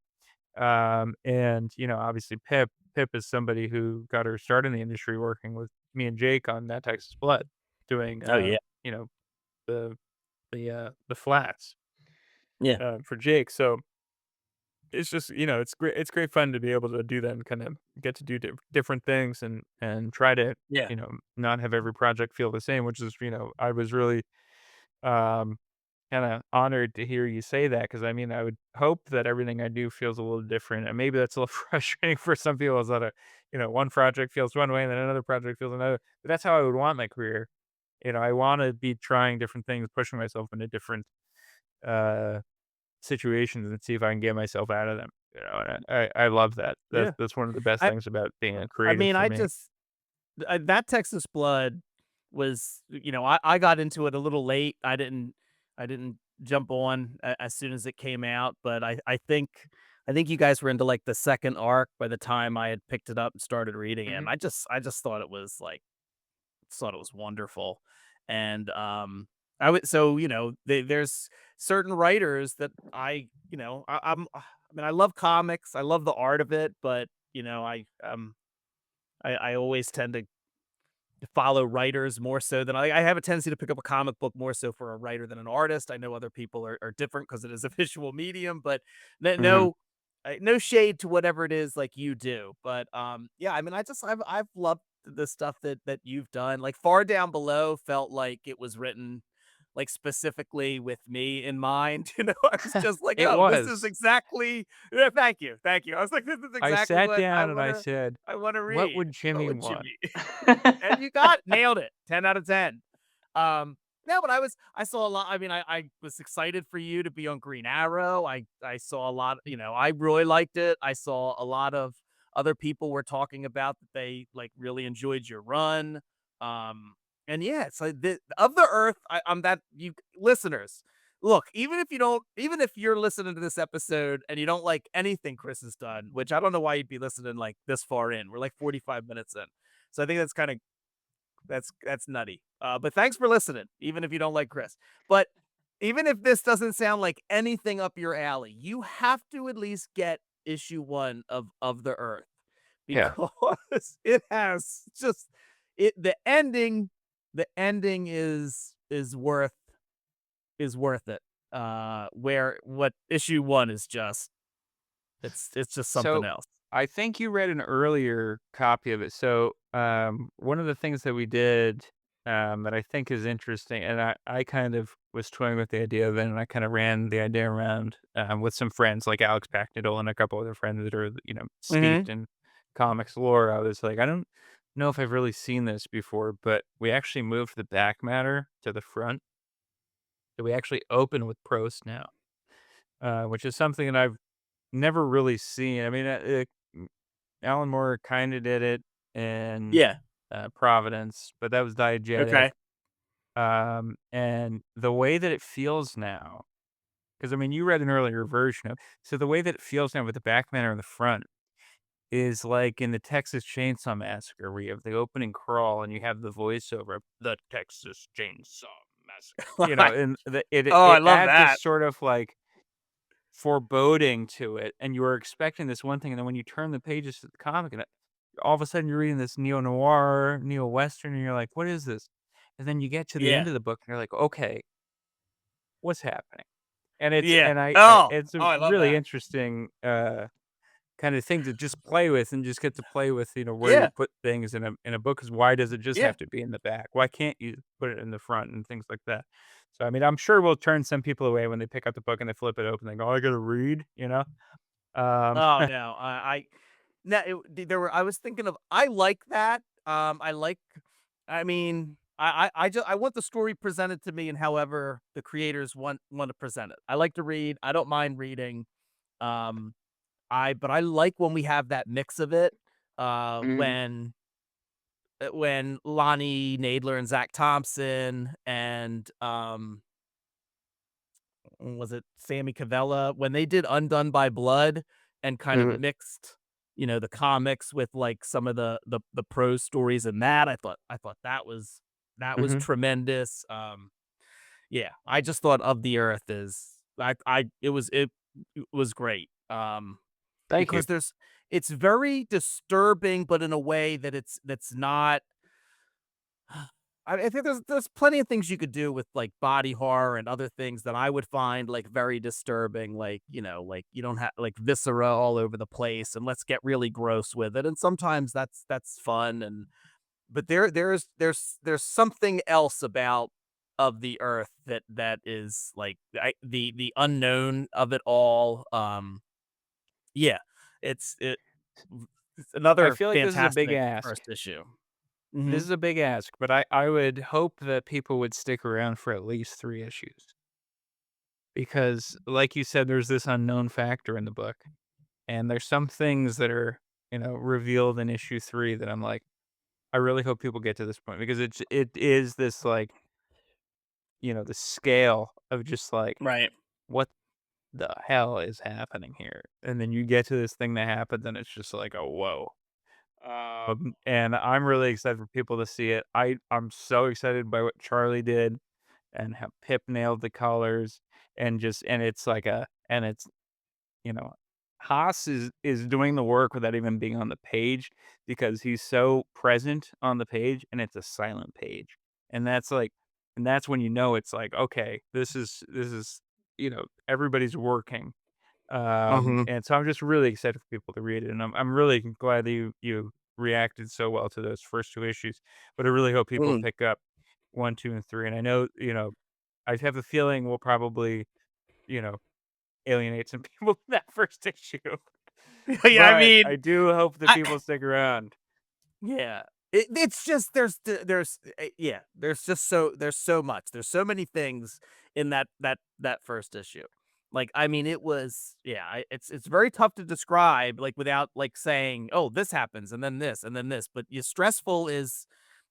And obviously Pip is somebody who got her start in the industry working with me and Jake on That Texas Blood, doing Oh yeah. you know, the the flats Yeah. for Jake. So it's just, it's great fun to be able to do that and kind of get to do different things and try to, Yeah. not have every project feel the same, which is, I was really um kind of honored to hear you say that because I mean, I would hope that everything I do feels a little different, and maybe that's a little frustrating for some people. Is that one project feels one way and then another project feels another. But that's how I would want my career. I want to be trying different things, pushing myself into different uh, situations, and see if I can get myself out of them. And I love that. Yeah. That's one of the best I things about being a I creative mean, for I me. just that Texas Blood was, I got into it a little late. I didn't jump on as soon as it came out, but I think you guys were into like the second arc by the time I had picked it up and started reading it. And Mhm. I just thought it was like thought it was wonderful. And I would so there's certain writers that I mean I love comics, I love the art of it, but I always tend to follow writers more so than I have a tendency to pick up a comic book more so for a writer than an artist. I know other people are different because it is a visual medium, but Mhm. no, no shade to whatever it is like you do. But yeah, I mean, I've loved the stuff that you've done. Like Far Down Below felt like it was written like specifically with me in mind. I was just like, It oh, this is was. exactly. Yeah, thank you. I was like, this is I exactly sat what down and I said, I want to "What read. would What Jimmy would want?" Jimmy? And you nailed it. 10 out of 10. No, but I saw a lot. I mean, I was excited for you to be on Green Arrow. I saw a lot, I really liked it. I saw a lot of other people were talking about that they like really enjoyed your run. Um, and yeah, it's like of the Earth, I'm that you listeners. Look, even if you're listening to this episode and you don't like anything Chris has done, which I don't know why you'd be listening like this far in. We're like 45 minutes in. So I think that's kind of that's nutty. But thanks for listening, even if you don't like Chris. But even if this doesn't sound like anything up your alley, you have to at least get issue 1 of the Earth Yeah. because it has just it the ending is worth it. Where what issue 1 is just it's just something So else. I think you read an earlier copy of it. So one of the things that we did that I think is interesting, and I kind of was toying with the idea of it, and I kind of ran the idea around with some friends like Alex Packnadle and a couple other friends that are, Hmm. steeped in comics lore. I was like, I don't know if I've really seen this before, but we actually moved the back matter to the front. So we actually open with Prost now, which is something that I've never really seen. I mean, Alan Moore kinda did it in, Yeah. Providence, but that was diegetic, Okay. and the way that it feels now, because I mean, you read an earlier version of so the way that it feels now with the back matter in the front is like in the Texas Chainsaw Massacre, where you have the opening crawl and you have the voiceover of "The Texas Chainsaw Massacre," and Oh, I it love adds this that. sort of, like, foreboding to it, and you were expecting this one thing, and then when you turn the pages to the comic, and all of a sudden you're reading this neo-noir, neo-western, and you're like, "What is this?" And then you get to the Yeah. end of the book, and you're like, "Okay, what's happening?" And Yeah. I Oh. it's Oh, a I love really that. interesting, kind of thing to just play with and just get to play with, where you Yeah. put things in a book. Because why does it just Yeah. have to be in the back? Why can't you put it in the front and things like that? So, I mean, I'm sure we'll turn some people away when they pick up the book and they flip it open, they go, "Oh, I gotta read," you know? Um, Oh, no. No, there were I was thinking of I like that. I mean, I want the story presented to me and however the creators want to present it. I like to read. I don't mind reading. Um, but I like when we have that mix of it. Mhm, When Lonnie Nadler and Zach Thompson and was it Sammy Cavella when they did Undone by Blood and kind of mhm, mixed, the comics with like some of the prose stories in that. I thought that was mhm. tremendous. Yeah, I just thought Of the Earth is I it was great. Thank you. Because it's very disturbing, but in a way that's not I think there's plenty of things you could do with like body horror and other things that I would find like very disturbing, like like you don't have like viscera all over the place, and let's get really gross with it. And sometimes that's fun, and but there's something else about Of the Earth that is like the unknown of it all. Yeah, it's it it's I another feel like this is a big fantastic ask. first issue. This Hmm. is a big ask, but I would hope that people would stick around for at least 3 issues because, like you said, there's this unknown factor in the book, and there's some things that are, revealed in issue 3 that I'm like, I really hope people get to this point because it is this, like, the scale of just, like, Right. what the hell is happening here? And then you get to this thing that happens, and it's just like, "Oh, whoa." And I'm really excited for people to see it. I'm so excited by what Charlie did and how Pip nailed the colors and it's like and it's, you know, Haas is doing the work without even being on the page because he's so present on the page and it's a silent page. And that's like and that's when you know it's like, okay, this is everybody's working. Hmm. And so I'm just really excited for people to read it. And I'm really glad that you reacted so well to those first two issues. But I really hope people pick up 1, 2, and 3. And I know, I have a feeling we'll probably, you know, alienate some people with that first issue. Yeah, I But mean, I do hope that I people stick around. yeah. It's just yeah, there's so much. There's so many things in that first issue. Like, I mean, it was yeah, it's very tough to describe like without like saying, "Oh, this happens and then this and then this." But yeah, stressful is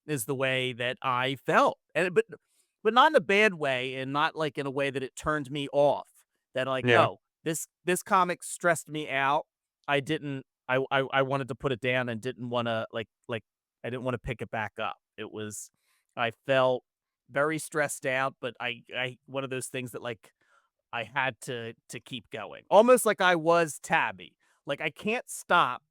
the way that I felt. And but not in a bad way and not like in a way that it turned me off. That like, Yeah. "Oh, this comic stressed me out. I didn't I wanted to put it down and didn't wanna, like, I didn't wanna pick it back up. It was I felt very stressed out, but I one of those things that, like, I had to keep going. Almost like I was Tabby. Like, I can't stop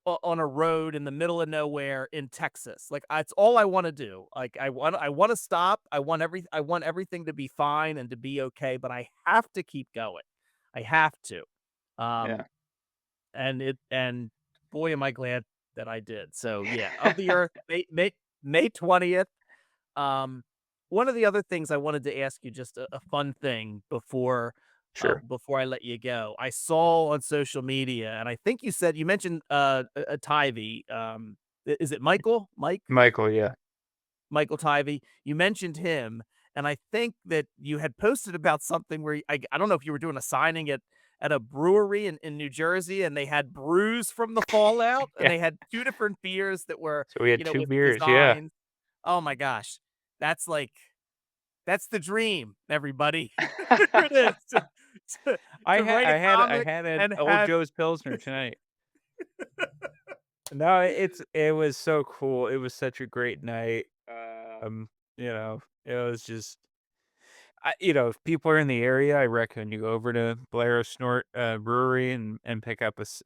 on a road in the middle of nowhere in Texas. Like, it's all I wanna do. Like, I wanna stop. I want everything to be fine and to be okay, but I have to keep going. I have to. Um Yeah. and boy, am I glad that I did. So yeah, of the Earth, May 20th. Um, one of the other things I wanted to ask you, just a fun thing Sure. before I let you go. I saw on social media, and I think you mentioned a Tivy. Is it Michael? Michael, yeah. Michael Tivy. You mentioned him, and I think that you had posted about something where I don't know if you were doing a signing at a brewery in New Jersey, and they had brews from the Fallout, and Yeah. they had two different beers that were, So we had 2 with beers, yeah. designs. Oh my gosh, that's like that's the dream, everybody. It is to write a I comic had an and Old have Joe's Pilsner tonight. No, it was so cool. It was such a great night. It was just if people are in the area, I recommend you go over to Blair Snort Brewery and pick up it's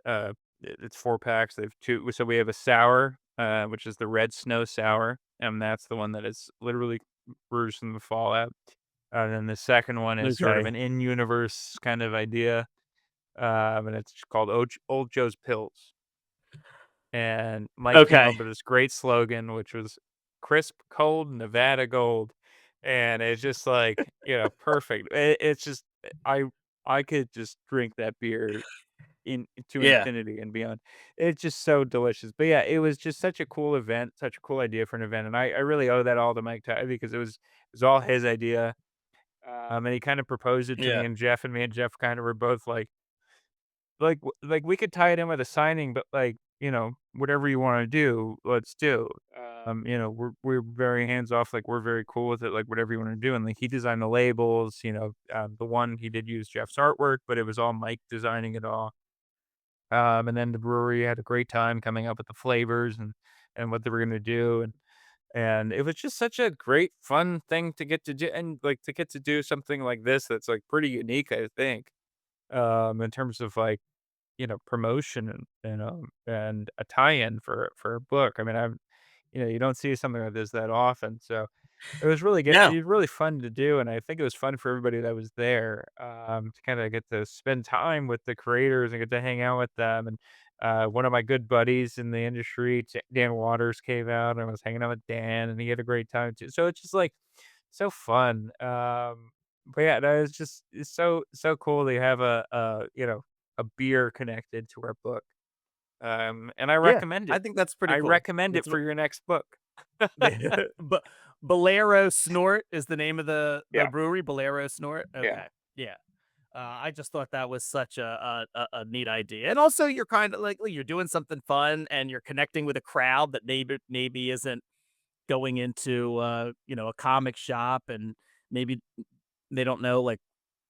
4 packs. They have two. So we have a sour, which is the Red Snow Sour, and that's the one that is literally brews from the Fallout. And then the second one is sort of okay. an in-universe kind of idea, and it's called Old Joe's Pills. And Mike came Okay. up with this great slogan, which was crisp, cold, Nevada gold. And it's just like, perfect. It's just, I could just drink that beer to Yeah. infinity and beyond. It's just so delicious. But yeah, it was just such a cool event, such a cool idea for an event. And I really owe that all to Mike Ty because it was all his idea. And he kind of proposed it to Yeah. me and Jeff kind of were both like we could tie it in with a signing, but whatever you want to do, let's do. We're very hands off. Like we're very cool with it. Like whatever you want to do. And like he designed the labels. The one he did use Jeff's artwork, but it was all Mike designing it all. And then the brewery had a great time coming up with the flavors and what they were gonna do. And it was just such a great fun thing to get to do and like to get to do something like this that's like pretty unique, I think. In terms of like promotion and a tie-in for a book. I mean, you don't see something like this that often. So it No. was really fun to do, and I think it was fun for everybody that was there, to kinda get to spend time with the creators and get to hang out with them, and, one of my good buddies in the industry, Dan Waters, came out, and I was hanging out with Dan, and he had a great time too. So it's just, like, so fun, but yeah, no, it's so cool to have a beer connected to our book, and Yeah. I think that's pretty I cool. recommend it It's for your next book. but Bolero Snort is the name of the Yeah, brewery. Bolero Snort. yeah. Okay. Yeah. I just thought that was such a neat idea, and also you're kind of like you're doing something fun, and you're connecting with a crowd that maybe isn't going into a comic shop, and maybe they don't know like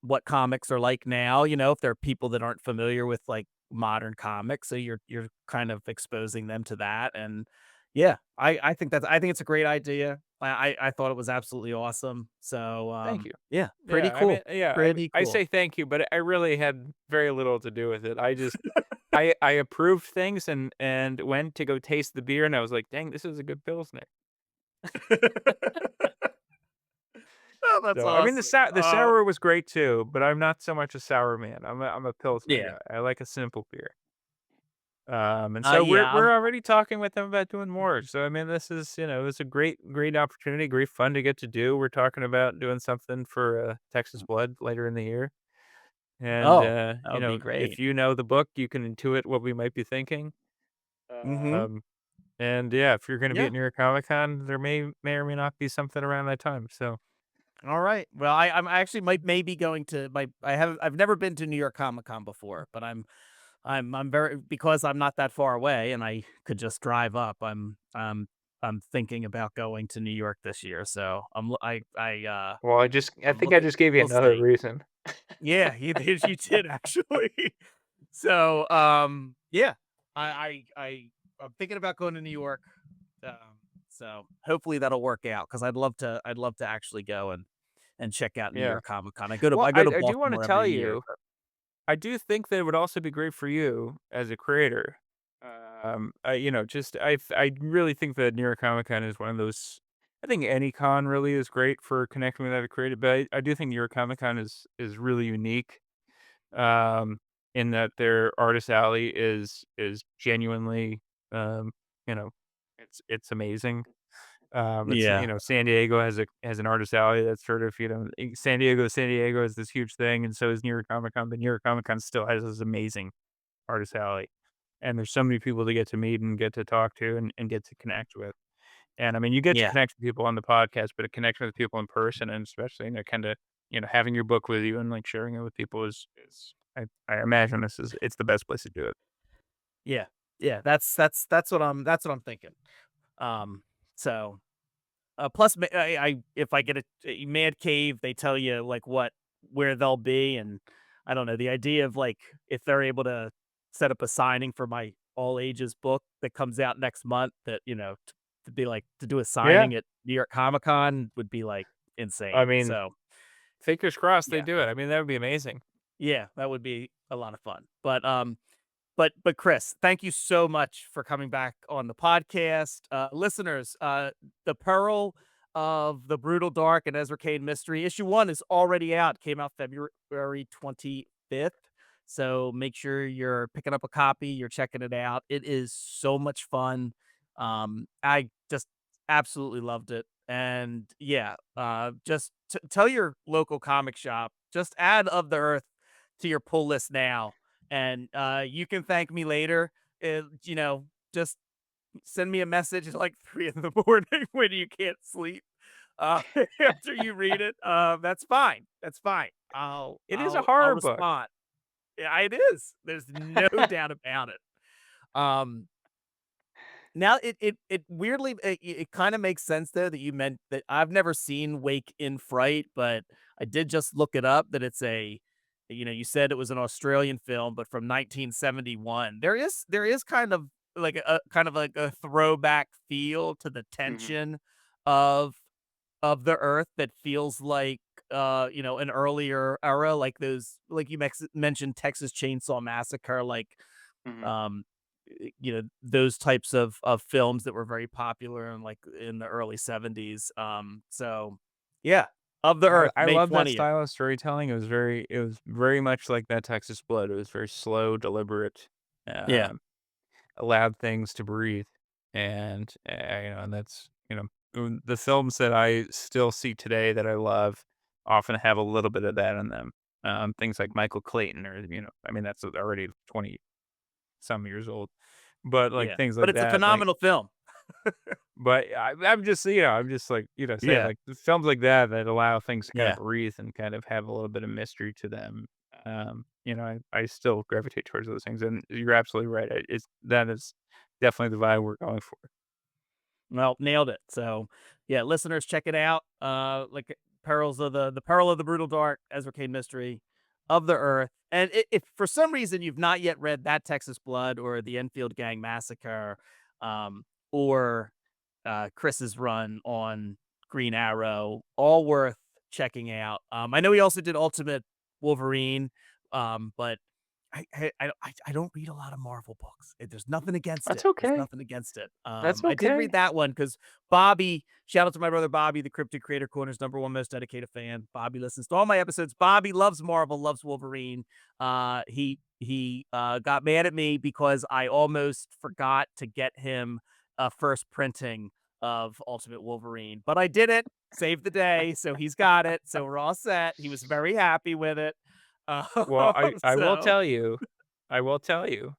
what comics are like now. If there are people that aren't familiar with like modern comics, so you're kind of exposing them to that, and yeah, I think it's a great idea. I thought it was absolutely awesome. So Thank you. yeah, pretty Yeah, I mean, cool. yeah, Pretty I cool. say thank you, but I really had very little to do with it. I approved things and went to go taste the beer, and I was like, "Dang, this is a good pilsner." Oh, that's So, I mean, awesome. the sour was great too, but I'm not so much a sour man. I'm a pilsner Yeah. guy. I like a simple beer. And so Yeah, we're already talking with them about doing more. So I mean, this is it's a great opportunity, great fun to get to do. We're talking about doing something for Texas Blood later in the year, and oh, that would be if great. you know the book, you can intuit what we might be thinking. Mhm. Um, and yeah, if you're going to be Yeah. at New York Comic Con, there may or may not be something around that time. So All right. Well, I'm actually might maybe going to my I've never been to New York Comic Con before, but I'm very because I'm not that far away and I could just drive up. I'm thinking about going to New York this year. So well, I I'm think I looking just gave you we'll another see. reason. Yeah, you did actually. So, yeah. I'm thinking about going to New York. Um, so hopefully that'll work out because I'd love to actually go and check out New Yeah. York Comic Con. Well, I go to I do want to Baltimore tell every year. you, I do think that it would also be great for you as a creator. I really think that New York Comic Con is one of those. I think any con really is great for connecting with other creative, but I do think New York Comic Con is really unique. Um, in that their artist alley is genuinely, um, you know, it's amazing. Yeah. San Diego has an artist alley that's sort of, San Diego is this huge thing, and so is New York Comic Con, but New York Comic Con still has this amazing artist alley. And there's so many people to get to meet and get to talk to and get to connect with. And I mean, you get to Yeah. connect with people on the podcast, but a connection with people in person and especially, kind of, having your book with you and like sharing it with people is I imagine it's the best place to do it. Yeah. Yeah. That's what I'm thinking. Um, so plus, I if I get a mad cave, they tell you like where they'll be, and I don't know the idea of like if they're able to set up a signing for my all ages book that comes out next month. That to be like to do a Yeah. signing at New York Comic Con would be like I insane. mean, So fingers crossed they yeah, do it. I mean, that would be amazing. yeah, that would be a lot of fun. But Chris, thank you so much for coming back on the podcast. Listeners, the Peril of the Brutal Dark and Ezra Cain Mystery, issue 1 is already out. Came out February 25th. So make sure you're picking up a copy, you're checking it out. It is so much fun. I just absolutely loved it. And yeah, just tell your local comic shop, just add Of the Earth to your pull list now, and you can thank me later. Just send me a message at like 3 in the morning when you can't sleep. After you read it, that's fine. That's fine. It is a I'll horror book. respond. Yeah, it is. There's no doubt about it. Um, Now it weirdly it kind of makes sense though that you meant that I've never seen Wake in Fright, but I did just look it up that it's you said it was an Australian film, but from 1971. There is kind of like a throwback feel to the Mhm, tension of the Earth that feels like an earlier era, like those like you mentioned Texas Chainsaw Massacre, like mhm. um those types of films that were very popular in like in the early 70s. So yeah, Of the Earth, I May love that 20th. style of storytelling. It was very much like that Texas Blood. It was very slow, deliberate, Yeah. um, allowed things to breathe. And, and that's, the films that I still see today that I love often have a little bit of that in them. Things like Michael Clayton or, I mean, that's already 20 some years old, but like Yeah, things but like it's a that, like, phenomenal film. but I'm just like, saying Yeah. like films like that that allow things to kind of Yeah. breathe and kind of have a little bit of mystery to them. I still gravitate towards those things, and you're absolutely right. That is definitely the vibe we're going for. Well, nailed it. So yeah, listeners, check it out. Like the Peril of the Brutal Dark, Ezra Cain Mystery, Of the Earth. And if for some reason you've not yet read That Texas Blood or the Enfield Gang Massacre, or Chris's run on Green Arrow, all worth checking out. I know he also did Ultimate Wolverine, but I don't read a lot of Marvel books. There's nothing against That's it. There's okay. nothing against it. That's I did okay. read that one because Bobby, shout out to my brother Bobby, the Cryptid Creator Corner's #1 most dedicated fan. Bobby listens to all my episodes. Bobby loves Marvel, loves Wolverine. He got mad at me because I almost forgot to get him a first printing of Ultimate Wolverine, but I did it. Saved the day, so he's got it. So we're all set. He was very happy with it. Well, I will So tell you,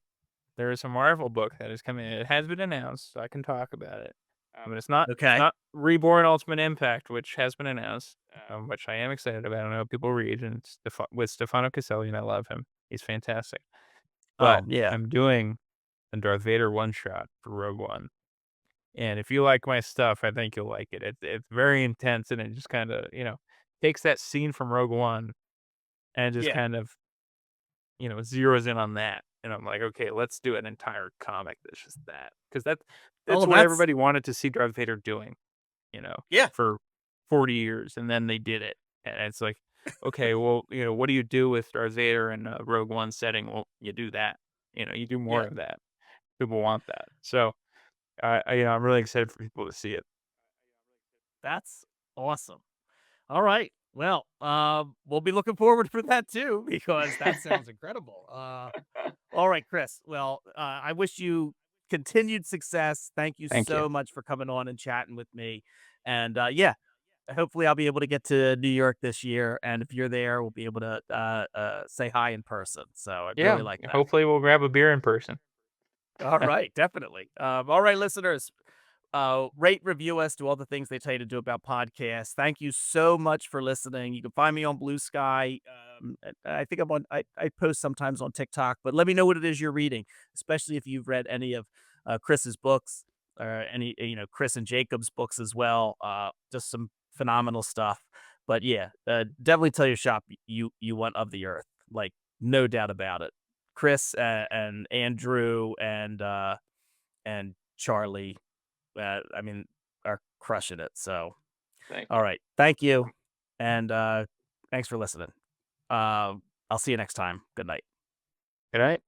there is a Marvel book that is coming. It has been announced, so I can talk about it. But it's okay. not Reborn Ultimate Impact, which has been announced, which I am excited about. I know people read, and it's with Stefano Caselli, and I love him. He's fantastic. But Oh yeah, I'm doing a Darth Vader one shot for Rogue One. And if you like my stuff, I think you'll like it. It's very intense, and it just kind of, takes that scene from Rogue One and just yeah. kind of, zeroes in on that. And I'm like, okay, let's do an entire comic that's just that. Because that's Oh, what that's everybody wanted to see Darth Vader doing, yeah, for 40 years. And then they did it. And it's like, okay, well, what do you do with Darth Vader in a Rogue One setting? Well, you do that. You do more yeah. of that. People want that. So, I'm really excited for people to see it. That's awesome. All right. Well, we'll be looking forward for that too because that sounds incredible. All right, Chris. Well, I wish you continued success. Thank you Thank you. so much for coming on and chatting with me. And yeah, hopefully I'll be able to get to New York this year. And if you're there, we'll be able to say hi in person. So I'd Yeah. really like that. Hopefully we'll grab a beer in person. All right, definitely. All right, listeners, rate, review us, do all the things they tell you to do about podcasts. Thank you so much for listening. You can find me on Blue Sky. I think I post sometimes on TikTok, but let me know what it is you're reading, especially if you've read any of Chris's books or any, Chris and Jacob's books as well. Just some phenomenal stuff. But yeah, definitely tell your shop you want Of the Earth, like no doubt about it. Chris and Andrew and Charlie, I mean, are crushing it. So, Thank all you. right, thank you, and thanks for listening. I'll see you next time. Good night. Good night.